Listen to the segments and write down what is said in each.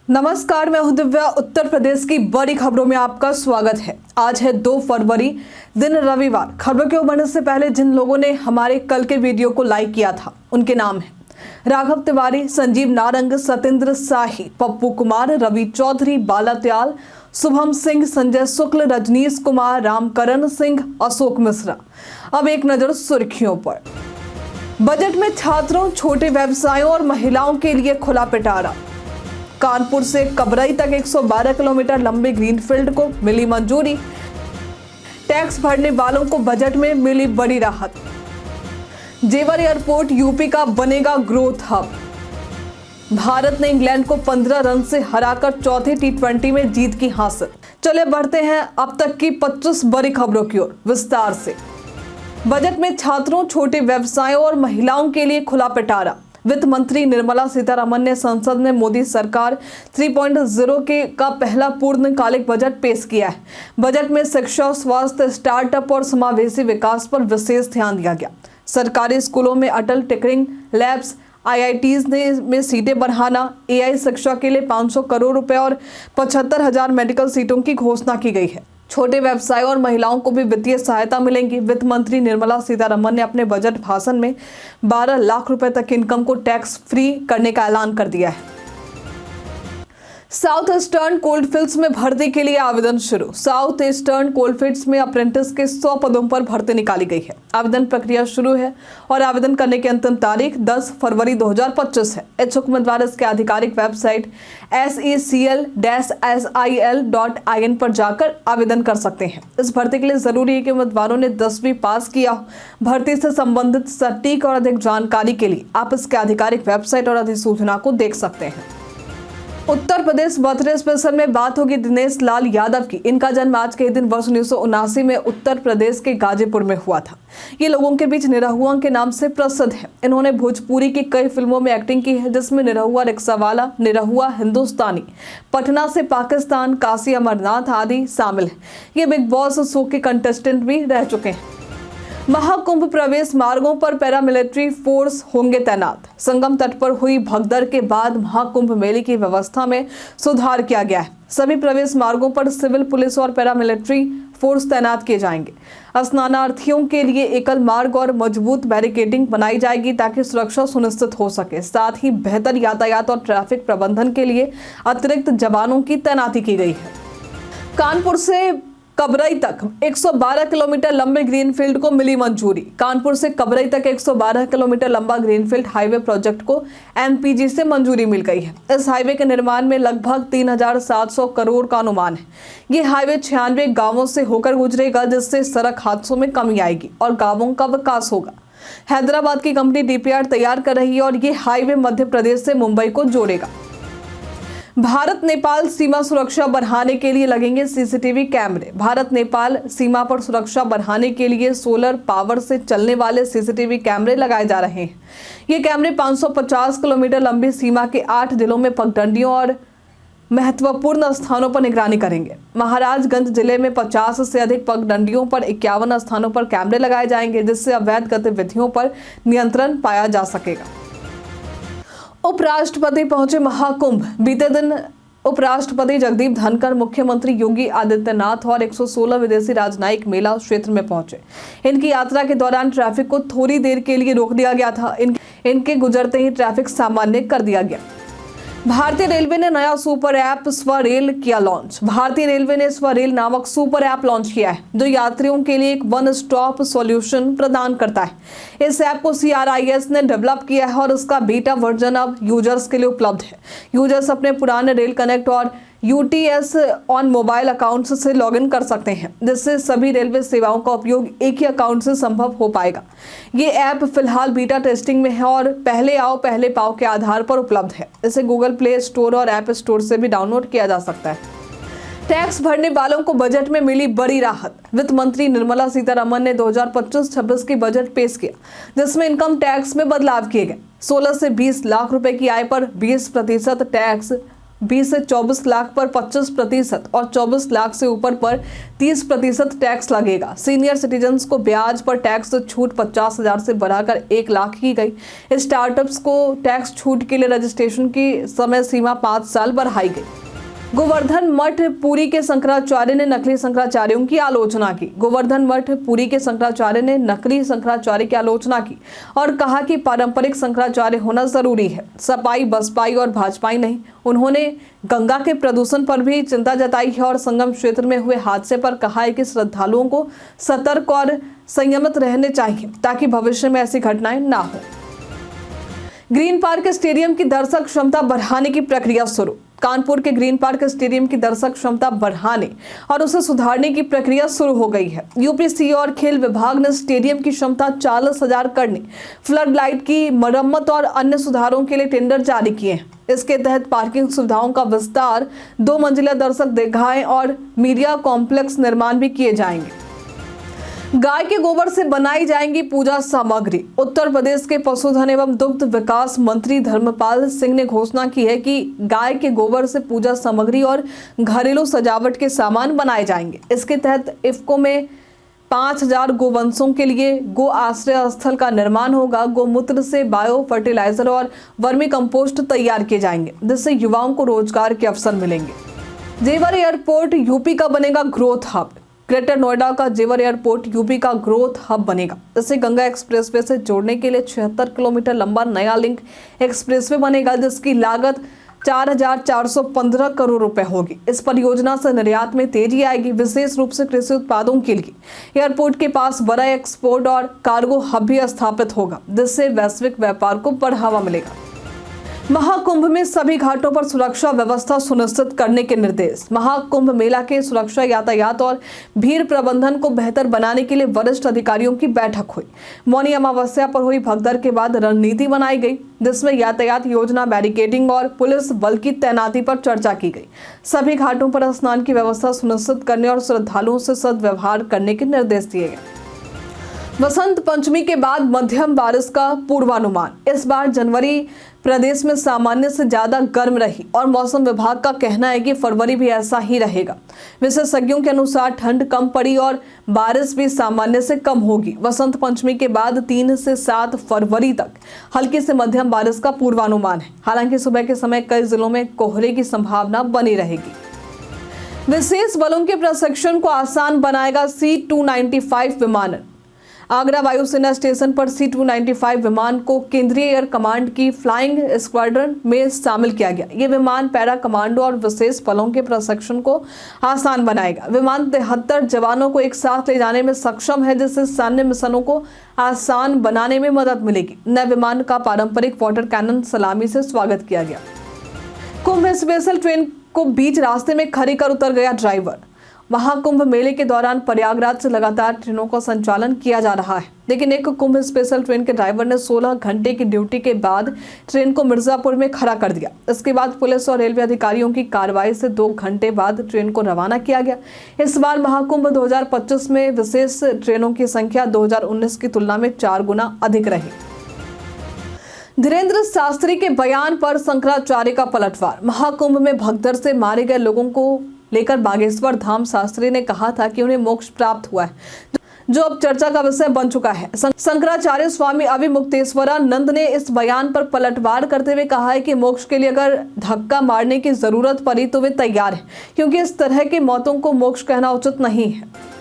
नमस्कार, मैं हूं दिव्या। उत्तर प्रदेश की बड़ी खबरों में आपका स्वागत है। आज है 2 फरवरी, दिन रविवार। खबरों के बढ़ने से पहले जिन लोगों ने हमारे कल के वीडियो को लाइक किया था उनके नाम हैं राघव तिवारी, संजीव नारंग, सत्येंद्र शाही, पप्पू कुमार, रवि चौधरी, बाला त्याल, शुभम सिंह, संजय शुक्ल, रजनीश कुमार, रामकरण सिंह, अशोक मिश्रा। अब एक नजर सुर्खियों पर। बजट में छात्रों, छोटे व्यवसायों और महिलाओं के लिए खुला पिटारा। कानपुर से कबरई तक 112 किलोमीटर लंबे ग्रीनफील्ड को मिली मंजूरी। टैक्स भरने वालों को बजट में मिली बड़ी राहत। जेवर एयरपोर्ट यूपी का बनेगा ग्रोथ हब। भारत ने इंग्लैंड को 15 रन से हराकर चौथे टी20 में जीत की हासिल। चले बढ़ते हैं अब तक की 25 बड़ी खबरों की ओर विस्तार से। बजट में छात्रों, छोटे व्यवसायों और महिलाओं के लिए खुला पिटारा। वित्त मंत्री निर्मला सीतारमण ने संसद में मोदी सरकार 3.0 का पहला पूर्णकालिक बजट पेश किया है। बजट में शिक्षा, स्वास्थ्य, स्टार्टअप और समावेशी विकास पर विशेष ध्यान दिया गया। सरकारी स्कूलों में अटल टिंकरिंग लैब्स, IITs में सीटें बढ़ाना, AI शिक्षा के लिए 500 करोड़ रुपए और 75,000 मेडिकल सीटों की घोषणा की गई है। छोटे व्यवसायों और महिलाओं को भी वित्तीय सहायता मिलेंगी। वित्त मंत्री निर्मला सीतारमण ने अपने बजट भाषण में 12 लाख रुपए तक इनकम को टैक्स फ्री करने का ऐलान कर दिया है। साउथ ईस्टर्न कोलफील्ड्स में भर्ती के लिए आवेदन शुरू। साउथ ईस्टर्न कोलफील्ड्स में अप्रेंटिस के 100 पदों पर भर्ती निकाली गई है। आवेदन प्रक्रिया शुरू है और आवेदन करने की अंतिम तारीख 10 फरवरी 2025 है। इच्छुक उम्मीदवार इसके आधिकारिक वेबसाइट secl-sil.in पर जाकर आवेदन कर सकते हैं। इस भर्ती के लिए जरूरी है कि उम्मीदवारों ने 10वीं पास किया हो। भर्ती से संबंधित सटीक और अधिक जानकारी के लिए आप इसके आधिकारिक वेबसाइट और अधिसूचना को देख सकते हैं। उत्तर प्रदेश बर्थडे स्पेशल में बात होगी दिनेश लाल यादव की। इनका जन्म आज के दिन वर्ष 1979 में उत्तर प्रदेश के गाजीपुर में हुआ था। ये लोगों के बीच निरहुआ के नाम से प्रसिद्ध है। इन्होंने भोजपुरी की कई फिल्मों में एक्टिंग की है, जिसमें निरहुआ रिक्शावाला, निरहुआ हिंदुस्तानी, पटना से पाकिस्तान, काशी अमरनाथ आदि शामिल है। ये बिग बॉस शो के कंटेस्टेंट भी रह चुके हैं। महाकुंभ प्रवेश मार्गों पर पैरामिलिट्री फोर्स होंगे तैनात। संगम तट पर हुई भगदड़ के बाद महाकुंभ मेले की व्यवस्था में सुधार किया गया है। सभी प्रवेश मार्गों पर सिविल पुलिस और पैरामिलिट्री फोर्स तैनात किए जाएंगे। स्नानार्थियों के लिए एकल मार्ग और मजबूत बैरिकेडिंग बनाई जाएगी ताकि सुरक्षा सुनिश्चित हो सके। साथ ही बेहतर यातायात और ट्रैफिक प्रबंधन के लिए अतिरिक्त जवानों की तैनाती की गई है। कानपुर से कबरई तक 112 किलोमीटर लंबे ग्रीनफील्ड को मिली मंजूरी। कानपुर से कबरई तक 112 किलोमीटर लंबा ग्रीनफील्ड हाईवे प्रोजेक्ट को MPG से मंजूरी मिल गई है। इस हाईवे के निर्माण में लगभग 3,700 करोड़ का अनुमान है। ये हाईवे 96 गांवों से होकर गुजरेगा, जिससे सड़क हादसों में कमी आएगी और गांवों का विकास होगा। हैदराबाद की कंपनी DPR तैयार कर रही है और ये हाईवे मध्य प्रदेश से मुंबई को जोड़ेगा। भारत नेपाल सीमा सुरक्षा बढ़ाने के लिए लगेंगे CCTV कैमरे। भारत नेपाल सीमा पर सुरक्षा बढ़ाने के लिए सोलर पावर से चलने वाले CCTV कैमरे लगाए जा रहे हैं। ये कैमरे 550 किलोमीटर लंबी सीमा के 8 जिलों में पगडंडियों और महत्वपूर्ण स्थानों पर निगरानी करेंगे। महाराजगंज जिले में 50 से अधिक पगडंडियों पर 51 स्थानों पर कैमरे लगाए जाएंगे, जिससे अवैध गतिविधियों पर नियंत्रण पाया जा सकेगा। उपराष्ट्रपति पहुंचे महाकुंभ। बीते दिन उपराष्ट्रपति जगदीप धनखड़, मुख्यमंत्री योगी आदित्यनाथ और 116 विदेशी राजनयिक मेला क्षेत्र में पहुंचे। इनकी यात्रा के दौरान ट्रैफिक को थोड़ी देर के लिए रोक दिया गया था। इनके गुजरते ही ट्रैफिक सामान्य कर दिया गया। भारतीय रेलवे ने नया सुपर ऐप स्वरेल किया लॉन्च। भारतीय रेलवे ने स्वरेल नामक सुपर ऐप लॉन्च किया है, जो यात्रियों के लिए एक वन स्टॉप सॉल्यूशन प्रदान करता है। इस ऐप को CRIS ने डेवलप किया है और इसका बीटा वर्जन अब यूजर्स के लिए उपलब्ध है। यूजर्स अपने पुराने रेल कनेक्ट और UTS ऑन मोबाइल अकाउंट से लॉगिन कर सकते हैं, जिससे सभी रेलवे सेवाओं का उपयोग एक ही अकाउंट से संभव हो पाएगा। ये ऐप फिलहाल बीटा टेस्टिंग में है और पहले आओ पहले पाओ के आधार पर उपलब्ध है। इसे गूगल प्ले स्टोर और ऐप स्टोर से भी डाउनलोड किया जा सकता है। टैक्स भरने वालों को बजट में मिली बड़ी राहत। वित्त मंत्री निर्मला सीतारमण ने 2025-26 की बजट पेश किया, जिसमें इनकम टैक्स में बदलाव किए गए। 16 से 20 लाख रुपए की आय पर 20% टैक्स 20 से 24 लाख पर 25% और 24 लाख से ऊपर पर 30% टैक्स लगेगा। सीनियर सिटीजन्स को ब्याज पर टैक्स छूट 50,000 से बढ़ाकर 1 लाख की गई। स्टार्टअप्स को टैक्स छूट के लिए रजिस्ट्रेशन की समय सीमा 5 साल बढ़ाई गई। गोवर्धन मठ पुरी के शंकराचार्य ने नकली शंकराचार्यों की आलोचना की। गोवर्धन मठ पुरी के शंकराचार्य ने नकली शंकराचार्य की आलोचना की और कहा कि पारंपरिक शंकराचार्य होना जरूरी है, सपाई बसपाई और भाजपाई नहीं। उन्होंने गंगा के प्रदूषण पर भी चिंता जताई है और संगम क्षेत्र में हुए हादसे पर कहा है कि श्रद्धालुओं को सतर्क और संयमित रहने चाहिए ताकि भविष्य में ऐसी घटनाएं ना हो। ग्रीन पार्क स्टेडियम की दर्शक क्षमता बढ़ाने की प्रक्रिया शुरू। कानपुर के ग्रीन पार्क स्टेडियम की दर्शक क्षमता बढ़ाने और उसे सुधारने की प्रक्रिया शुरू हो गई है। यूपीसी और खेल विभाग ने स्टेडियम की क्षमता 40,000 करने, फ्लड लाइट की मरम्मत और अन्य सुधारों के लिए टेंडर जारी किए हैं। इसके तहत पार्किंग सुविधाओं का विस्तार, 2 मंजिला दर्शक दीर्घाएं और मीडिया कॉम्प्लेक्स निर्माण भी किए जाएंगे। गाय के गोबर से बनाई जाएंगी पूजा सामग्री। उत्तर प्रदेश के पशुधन एवं दुग्ध विकास मंत्री धर्मपाल सिंह ने घोषणा की है कि गाय के गोबर से पूजा सामग्री और घरेलू सजावट के सामान बनाए जाएंगे। इसके तहत इफ्को में 5,000 गोवंशों के लिए गो आश्रय स्थल का निर्माण होगा। गोमूत्र से बायो फर्टिलाइजर और वर्मी कंपोस्ट तैयार किए जाएंगे, जिससे युवाओं को रोजगार के अवसर मिलेंगे। जेवर एयरपोर्ट यूपी का बनेगा ग्रोथ हब। ग्रेटर नोएडा का जेवर एयरपोर्ट यूपी का ग्रोथ हब बनेगा। इसे गंगा एक्सप्रेसवे से जोड़ने के लिए 76 किलोमीटर लंबा नया लिंक एक्सप्रेसवे बनेगा, जिसकी लागत 4,415 करोड़ रुपए होगी। इस परियोजना से निर्यात में तेजी आएगी, विशेष रूप से कृषि उत्पादों के लिए। एयरपोर्ट के पास बड़ा एक्सपोर्ट और कार्गो हब भी स्थापित होगा, जिससे वैश्विक व्यापार को बढ़ावा मिलेगा। महाकुंभ में सभी घाटों पर सुरक्षा व्यवस्था सुनिश्चित करने के निर्देश। महाकुंभ मेला के सुरक्षा, यातायात और भीड़ प्रबंधन को बेहतर बनाने के लिए वरिष्ठ अधिकारियों की बैठक हुई। मौनी अमावस्या पर हुई भगदड़ के बाद रणनीति बनाई गई, जिसमें यातायात योजना, बैरिकेडिंग और पुलिस बल की तैनाती पर चर्चा की गई। सभी घाटों पर स्नान की व्यवस्था सुनिश्चित करने और श्रद्धालुओं से सद्व्यवहार करने के निर्देश दिए गए। वसंत पंचमी के बाद मध्यम बारिश का पूर्वानुमान। इस बार जनवरी प्रदेश में सामान्य से ज्यादा गर्म रही और मौसम विभाग का कहना है कि फरवरी भी ऐसा ही रहेगा। विशेषज्ञों के अनुसार ठंड कम पड़ी और बारिश भी सामान्य से कम होगी। वसंत पंचमी के बाद 3 से 7 फरवरी तक हल्की से मध्यम बारिश का पूर्वानुमान है। हालांकि सुबह के समय कई जिलों में कोहरे की संभावना बनी रहेगी। विशेष बलों के प्रशिक्षण को आसान बनाएगा C-295 विमानन। आगरा वायुसेना स्टेशन पर C-295 विमान को केंद्रीय एयर कमांड की फ्लाइंग स्क्वाड्रन में शामिल किया गया। ये विमान पैरा कमांडो और विशेष बलों के प्रशिक्षण को आसान बनाएगा। विमान 73 जवानों को एक साथ ले जाने में सक्षम है, जिससे सैन्य मिशनों को आसान बनाने में मदद मिलेगी। नए विमान का पारंपरिक वाटर कैनन सलामी से स्वागत किया गया। कुंभ स्पेशल ट्रेन को बीच रास्ते में खड़ी कर उतर गया ड्राइवर। महाकुंभ मेले के दौरान प्रयागराज से लगातार ट्रेनों का संचालन किया जा रहा है, लेकिन एक कुंभ स्पेशल ट्रेन के ड्राइवर ने 16 घंटे की ड्यूटी के बाद ट्रेन को मिर्जापुर में खड़ा कर दिया। इसके बाद पुलिस और रेलवे अधिकारियों की कार्रवाई से 2 घंटे बाद ट्रेन को रवाना किया गया। इस बार महाकुंभ 2025 में विशेष ट्रेनों की संख्या 2019 की तुलना में 4 गुना अधिक रही। धीरेन्द्र शास्त्री के बयान पर शंकराचार्य का पलटवार। महाकुंभ में भगदड़ से मारे गए लोगों को लेकर बागेश्वर धाम शास्त्री ने कहा था कि उन्हें मोक्ष प्राप्त हुआ है, जो अब चर्चा का विषय बन चुका है। शंकराचार्य स्वामी अविमुक्तेश्वरानंद ने इस बयान पर पलटवार करते हुए कहा है कि मोक्ष के लिए अगर धक्का मारने की जरूरत पड़ी तो वे तैयार हैं, क्योंकि इस तरह की मौतों को मोक्ष कहना उचित नहीं है।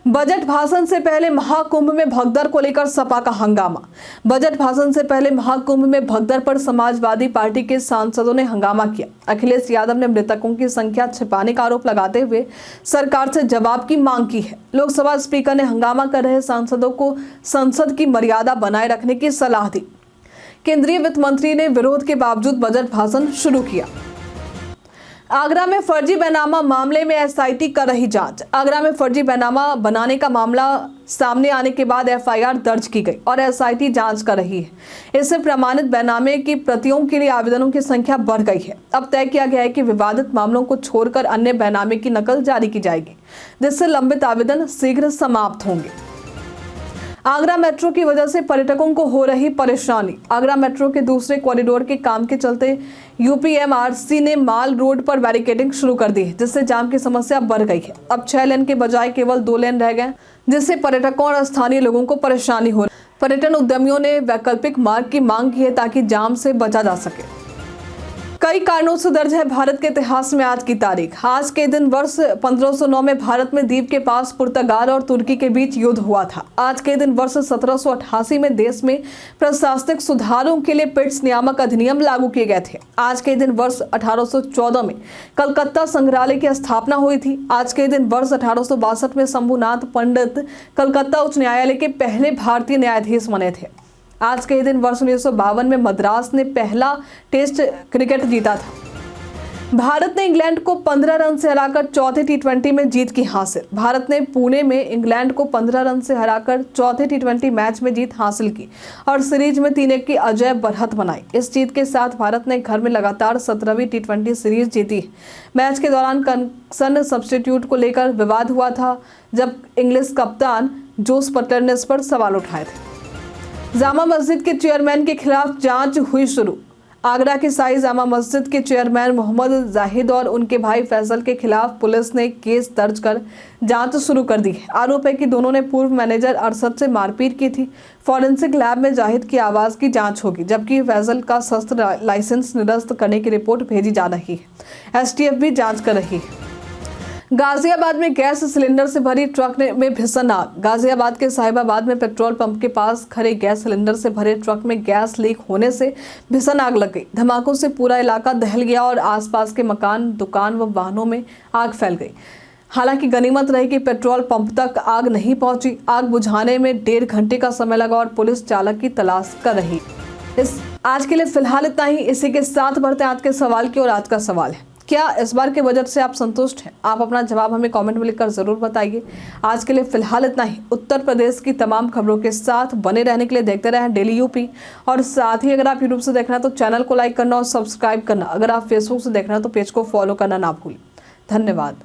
बजट भाषण से पहले महाकुंभ में भगदड़ को लेकर सपा का हंगामा। बजट भाषण से पहले महाकुंभ में भगदड़ पर समाजवादी पार्टी के सांसदों ने हंगामा किया। अखिलेश यादव ने मृतकों की संख्या छिपाने का आरोप लगाते हुए सरकार से जवाब की मांग की है। लोकसभा स्पीकर ने हंगामा कर रहे सांसदों को संसद की मर्यादा बनाए रखने की सलाह दी। केंद्रीय वित्त मंत्री ने विरोध के बावजूद बजट भाषण शुरू किया। आगरा में फर्जी बैनामा मामले में एसआईटी कर रही जांच। आगरा में फर्जी बैनामा बनाने का मामला सामने आने के बाद एफआईआर दर्ज की गई और एसआईटी जांच कर रही है। इससे प्रमाणित बैनामे की प्रतियों के लिए आवेदनों की संख्या बढ़ गई है। अब तय किया गया है कि विवादित मामलों को छोड़कर अन्य बैनामे की नकल जारी की जाएगी, जिससे लंबित आवेदन शीघ्र समाप्त होंगे। आगरा मेट्रो की वजह से पर्यटकों को हो रही परेशानी। आगरा मेट्रो के दूसरे कॉरिडोर के काम के चलते यूपीएमआरसी ने माल रोड पर बैरिकेडिंग शुरू कर दी है, जिससे जाम की समस्या बढ़ गई है। अब 6 लेन के बजाय केवल 2 लेन रह गए, जिससे पर्यटकों और स्थानीय लोगों को परेशानी हो रही है। पर्यटन उद्यमियों ने वैकल्पिक मार्ग की मांग की है ताकि जाम से बचा जा सके। कई कारणों से दर्ज है भारत के इतिहास में आज की तारीख। आज के दिन वर्ष 1509 में भारत में द्वीप के पास पुर्तगाल और तुर्की के बीच युद्ध हुआ था। आज के दिन वर्ष 1788 में देश में प्रशासनिक सुधारों के लिए पिट्स नियामक अधिनियम लागू किए गए थे। आज के दिन वर्ष 1814 में कलकत्ता संग्रहालय की स्थापना हुई थी। आज के दिन वर्ष 1862 में शंभुनाथ पंडित कलकत्ता उच्च न्यायालय के पहले भारतीय न्यायाधीश बने थे। आज के दिन वर्ष 1952 में मद्रास ने पहला टेस्ट क्रिकेट जीता था। भारत ने इंग्लैंड को 15 रन से हराकर चौथे टी20 में जीत की हासिल। भारत ने पुणे में इंग्लैंड को 15 रन से हराकर चौथे टी20 मैच में जीत हासिल की और सीरीज में 3-1 की अजय बढ़त बनाई। इस जीत के साथ भारत ने घर में लगातार 17वीं टी20 सीरीज जीती। मैच के दौरान कंसन सब्स्टिट्यूट को लेकर विवाद हुआ था, जब इंग्लिश कप्तान जोस बटलर ने इस पर सवाल उठाए थे। जामा मस्जिद के चेयरमैन के खिलाफ जांच हुई शुरू। आगरा की साई जामा मस्जिद के चेयरमैन मोहम्मद जाहिद और उनके भाई फैसल के खिलाफ पुलिस ने केस दर्ज कर जांच शुरू कर दी है। आरोप है कि दोनों ने पूर्व मैनेजर अरशद से मारपीट की थी। फॉरेंसिक लैब में जाहिद की आवाज़ की जांच होगी, जबकि फैसल का शस्त्र लाइसेंस निरस्त करने की रिपोर्ट भेजी जा रही है। एसटीएफ भी जाँच कर रही है। गाजियाबाद में गैस सिलेंडर से भरी ट्रक में भीषण आग। गाजियाबाद के साहिबाबाद में पेट्रोल पंप के पास खड़े गैस सिलेंडर से भरे ट्रक में गैस लीक होने से भीषण आग लग गई। धमाकों से पूरा इलाका दहल गया और आसपास के मकान, दुकान व वाहनों में आग फैल गई। हालांकि गनीमत रही कि पेट्रोल पंप तक आग नहीं पहुंची। आग बुझाने में 1.5 घंटे का समय लगा और पुलिस चालक की तलाश कर रही। आज के लिए फिलहाल इतना ही। इसी के साथ बढ़ते आज के सवाल की ओर। आज का सवाल है, क्या इस बार के बजट से आप संतुष्ट हैं? आप अपना जवाब हमें कमेंट में लिखकर जरूर बताइए। आज के लिए फिलहाल इतना ही। उत्तर प्रदेश की तमाम खबरों के साथ बने रहने के लिए देखते रहें डेली यूपी। और साथ ही अगर आप यूट्यूब से देखना है तो चैनल को लाइक करना और सब्सक्राइब करना। अगर आप फेसबुक से देखना है तो पेज को फॉलो करना ना भूलें। धन्यवाद।